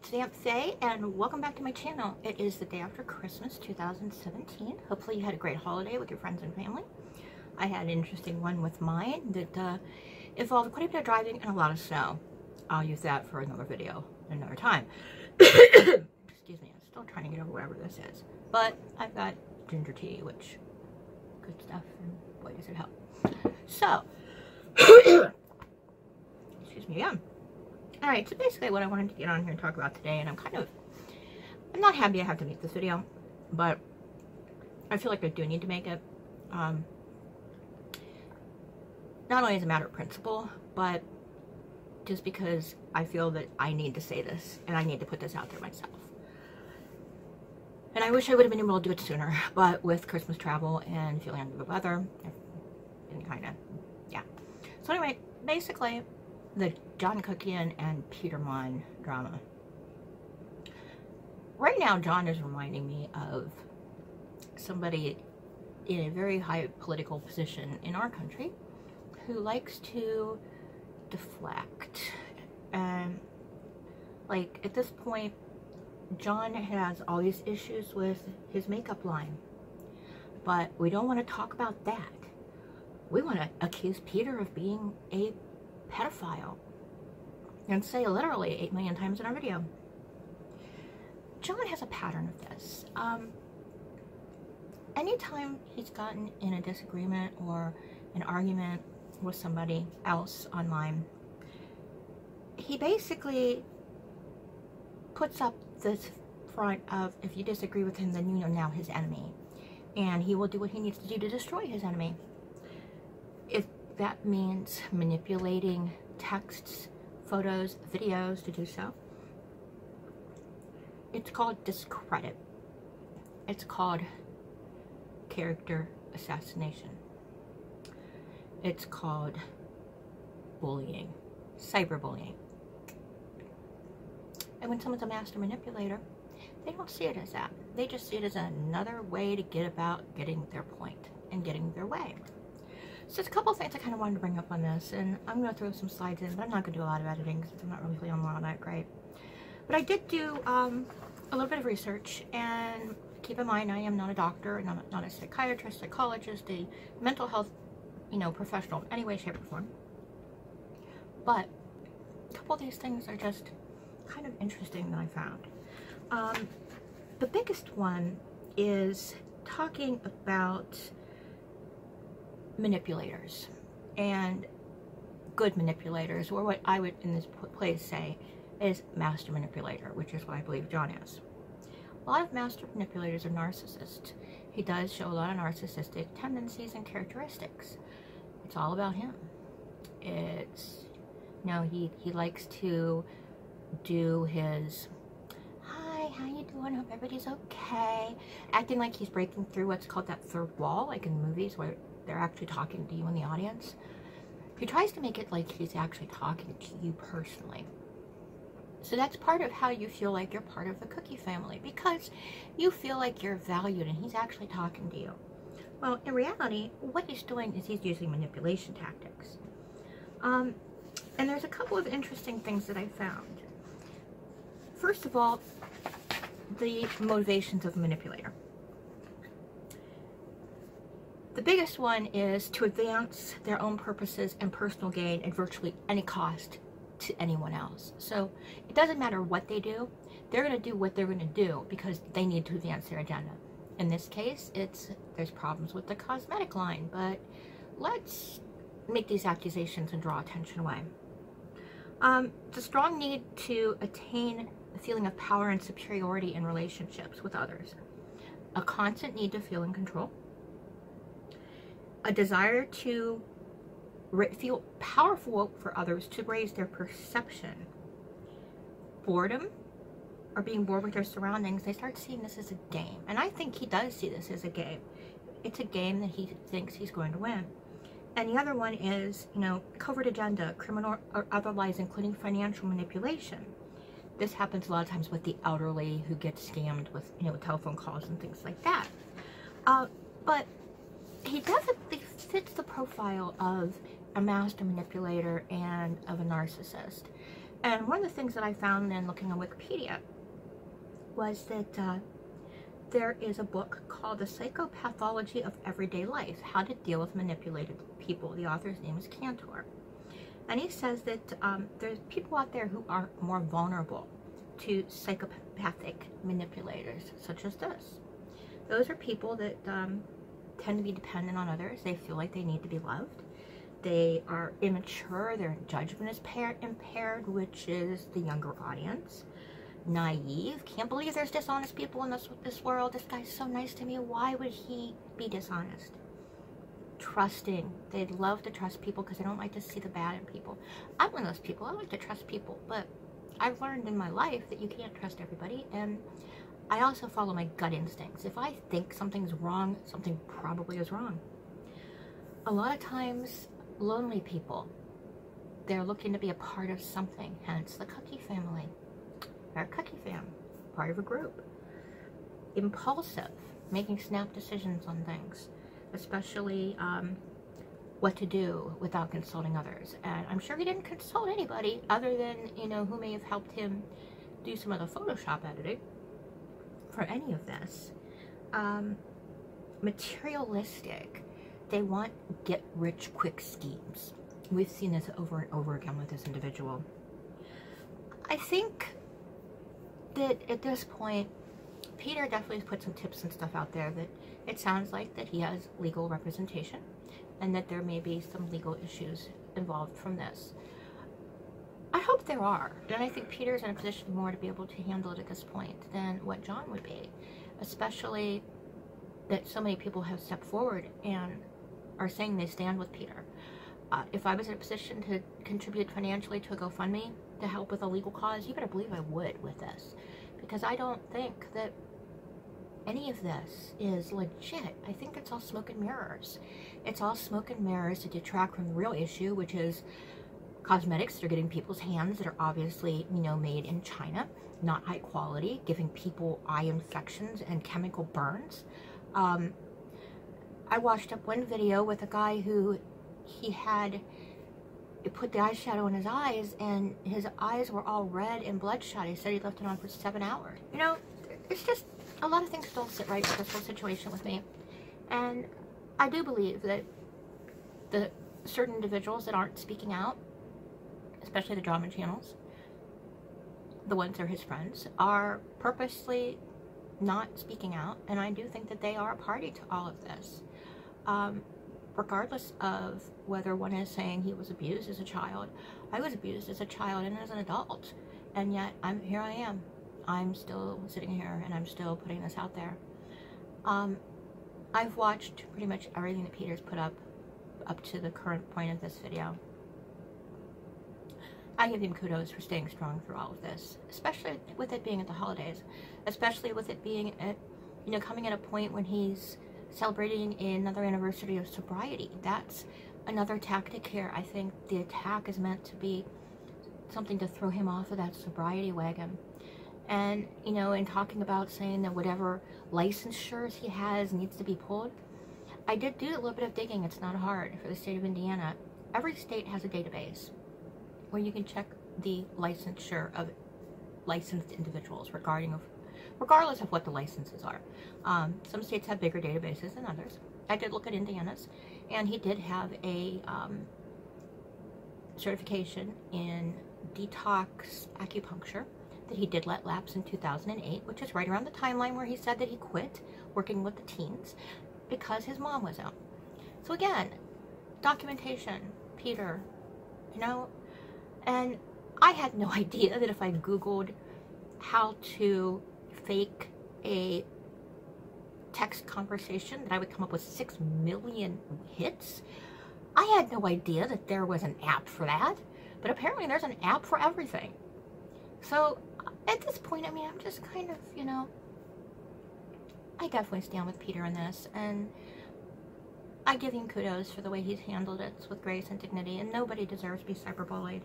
it's Aunt Faye, and welcome back to my channel. It is the day after Christmas 2017. Hopefully you had a great holiday with your friends and family. I had an interesting one with mine that involved quite a bit of driving and a lot of snow. I'll use that for another video another time. Excuse me, I'm still trying to get over whatever this is. But I've got ginger tea, which good stuff, and boy does it help. So, excuse me again. Alright, so basically what I wanted to get on here and talk about today, and I'm not happy I have to make this video, but I feel like I do need to make it. Not only as a matter of principle, but just because I feel that I need to say this, and I need to put this out there myself. And I wish I would have been able to do it sooner, but with Christmas travel and feeling under the weather, and kind of, yeah. So anyway, basically, the John Kuckian and Peter Monn drama. Right now, John is reminding me of somebody in a very high political position in our country who likes to deflect. And, like, at this point, John has all these issues with his makeup line. But we don't want to talk about that. We want to accuse Peter of being a pedophile and say literally 8 million times in our video. John has a pattern of this. Anytime he's gotten in a disagreement or an argument with somebody else online, he basically puts up this front of, if you disagree with him, then you are now his enemy, and he will do what he needs to do to destroy his enemy. If that means manipulating texts, photos, videos to do so, it's called discredit. It's called character assassination. It's called bullying, cyberbullying. And when someone's a master manipulator, they don't see it as that. They just see it as another way to get about getting their point and getting their way. So there's a couple of things I kind of wanted to bring up on this, and I'm going to throw some slides in, but I'm not going to do a lot of editing because I'm not really feeling all that great. But I did do a little bit of research, and keep in mind I am not a doctor, and I'm not a psychiatrist, psychologist, a mental health, professional in any way, shape, or form. But a couple of these things are just kind of interesting that I found. The biggest one is talking about manipulators and good manipulators, or what I would in this place say is master manipulator, which is what I believe John is. A lot of master manipulators are narcissists. He does show a lot of narcissistic tendencies and characteristics. It's all about him. It's, he likes to do his, hi, how you doing? Hope everybody's okay. Acting like he's breaking through what's called that third wall, like in movies where they're actually talking to you in the audience. He tries to make it like he's actually talking to you personally. So that's part of how you feel like you're part of the Cookie family, because you feel like you're valued and he's actually talking to you. Well, in reality, what he's doing is he's using manipulation tactics. And there's a couple of interesting things that I found. First of all, the motivations of a manipulator. The biggest one is to advance their own purposes and personal gain at virtually any cost to anyone else. So it doesn't matter what they do, they're going to do what they're going to do because they need to advance their agenda. In this case, there's problems with the cosmetic line, but let's make these accusations and draw attention away. The strong need to attain a feeling of power and superiority in relationships with others. A constant need to feel in control. A desire to feel powerful for others to raise their perception. Boredom, or being bored with their surroundings. They start seeing this as a game. And I think he does see this as a game. It's a game that he thinks he's going to win. And the other one is, covert agenda, criminal or otherwise, including financial manipulation. This happens a lot of times with the elderly who get scammed with, telephone calls and things like that. But he definitely fits the profile of a master manipulator and of a narcissist. And one of the things that I found in looking on Wikipedia was that there is a book called The Psychopathology of Everyday Life, How to Deal with Manipulated People. The author's name is Cantor. And he says that there's people out there who are more vulnerable to psychopathic manipulators, such as this. Those are people that tend to be dependent on others. They feel like they need to be loved. They are immature. Their judgment is impaired, which is the younger audience. Naive. Can't believe there's dishonest people in this world. This guy's so nice to me. Why would he be dishonest? Trusting. They'd love to trust people because they don't like to see the bad in people. I'm one of those people. I like to trust people, but I've learned in my life that you can't trust everybody, and I also follow my gut instincts. If I think something's wrong, something probably is wrong. A lot of times, lonely people, they're looking to be a part of something, hence the Kuckian family. Our Kuckian fam, part of a group. Impulsive, making snap decisions on things, especially what to do without consulting others. And I'm sure he didn't consult anybody other than, you know, who may have helped him do some of the Photoshop editing for any of this. Materialistic. They want get-rich-quick schemes. We've seen this over and over again with this individual. I think that at this point, Peter definitely has put some tips and stuff out there that it sounds like that he has legal representation and that there may be some legal issues involved from this. I hope there are, and I think Peter's in a position more to be able to handle it at this point than what John would be, especially that so many people have stepped forward and are saying they stand with Peter. If I was in a position to contribute financially to a GoFundMe to help with a legal cause, you better believe I would with this, because I don't think that any of this is legit. I think it's all smoke and mirrors. It's all smoke and mirrors to detract from the real issue, which is cosmetics that are getting people's hands that are obviously, you know, made in China, not high quality, giving people eye infections and chemical burns. I watched up one video with a guy who he had put the eyeshadow in his eyes and his eyes were all red and bloodshot. He said he left it on for 7 hours. You know, it's just a lot of things don't sit right with this whole situation with me. And I do believe that the certain individuals that aren't speaking out, especially the drama channels, the ones that are his friends, are purposely not speaking out, and I do think that they are a party to all of this. Regardless of whether one is saying he was abused as a child, I was abused as a child and as an adult, and yet here I am. I'm still sitting here and I'm still putting this out there. I've watched pretty much everything that Peter's put up to the current point of this video. I give him kudos for staying strong through all of this, especially with it being at the holidays, especially with it being at, you know, coming at a point when he's celebrating another anniversary of sobriety. That's another tactic here. I think the attack is meant to be something to throw him off of that sobriety wagon. And, you know, in talking about saying that whatever licensures he has needs to be pulled, I did do a little bit of digging. It's not hard for the state of Indiana. Every state has a database where you can check the licensure of licensed individuals regardless of what the licenses are. Some states have bigger databases than others. I did look at Indiana's, and he did have a certification in detox acupuncture that he did let lapse in 2008, which is right around the timeline where he said that he quit working with the teens because his mom was out. So again, documentation, Peter, you know, and I had no idea that if I Googled how to fake a text conversation that I would come up with 6 million hits. I had no idea that there was an app for that, but apparently there's an app for everything. So at this point, I mean, I'm just kind of, you know, I definitely stand with Peter in this, and I give him kudos for the way he's handled it with grace and dignity, and nobody deserves to be cyberbullied.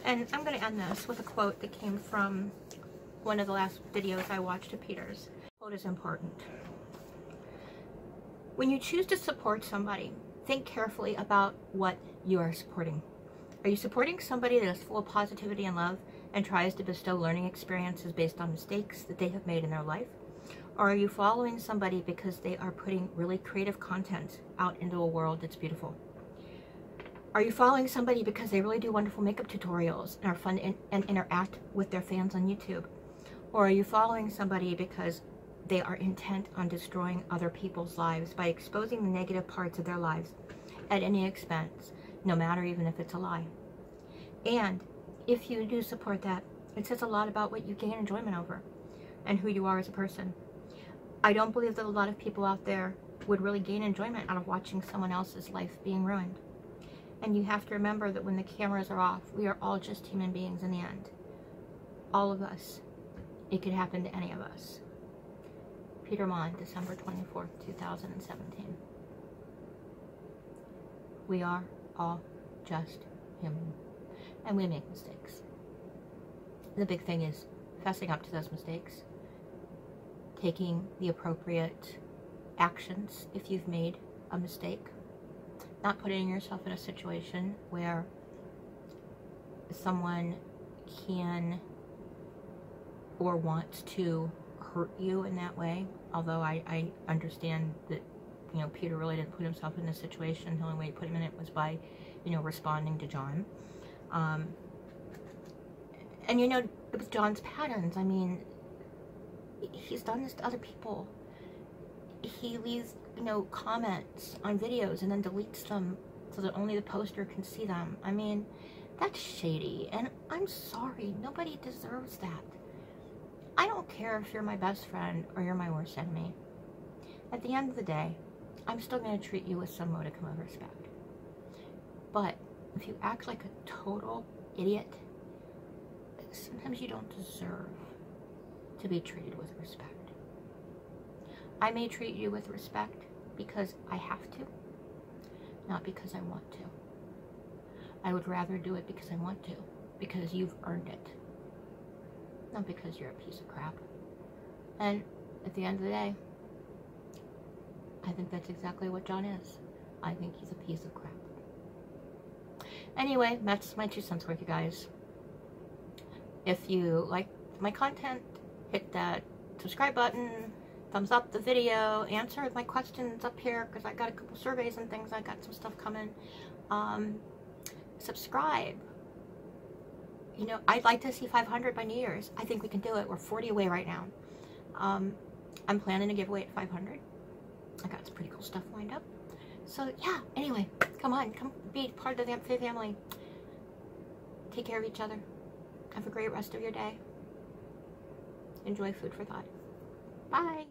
And I'm going to end this with a quote that came from one of the last videos I watched of Peter's. The quote is important. When you choose to support somebody, think carefully about what you are supporting. Are you supporting somebody that is full of positivity and love and tries to bestow learning experiences based on mistakes that they have made in their life? Or are you following somebody because they are putting really creative content out into a world that's beautiful? Are you following somebody because they really do wonderful makeup tutorials and are fun and interact with their fans on YouTube? Or are you following somebody because they are intent on destroying other people's lives by exposing the negative parts of their lives at any expense, no matter even if it's a lie? And if you do support that, it says a lot about what you gain enjoyment over and who you are as a person. I don't believe that a lot of people out there would really gain enjoyment out of watching someone else's life being ruined. And you have to remember that when the cameras are off, we are all just human beings in the end. All of us. It could happen to any of us. Peter Monn, December 24th, 2017. We are all just human. And we make mistakes. The big thing is fessing up to those mistakes. Taking the appropriate actions if you've made a mistake. Not putting yourself in a situation where someone can or wants to hurt you in that way. Although I understand that, you know, Peter really didn't put himself in this situation. The only way he put him in it was by, you know, responding to John. And you know, with John's patterns, I mean, he's done this to other people. He leaves, you know, comments on videos and then deletes them so that only the poster can see them. I mean, that's shady, and I'm sorry, nobody deserves that. I don't care if you're my best friend or you're my worst enemy. At the end of the day, I'm still going to treat you with some modicum of respect. But if you act like a total idiot, sometimes you don't deserve to be treated with respect. I may treat you with respect because I have to, not because I want to. I would rather do it because I want to, because you've earned it, not because you're a piece of crap. And at the end of the day, I think that's exactly what John is. I think he's a piece of crap. Anyway, that's my 2 cents worth, you guys. If you like my content, hit that subscribe button, thumbs up the video, answer my questions up here, because I got a couple surveys and things. I got some stuff coming. Subscribe. You know, I'd like to see 500 by New Year's. I think we can do it. We're 40 away right now. I'm planning to give away at 500. I got some pretty cool stuff lined up. So yeah, anyway, come on, come be part of the family. Take care of each other. Have a great rest of your day. Enjoy food for thought. Bye.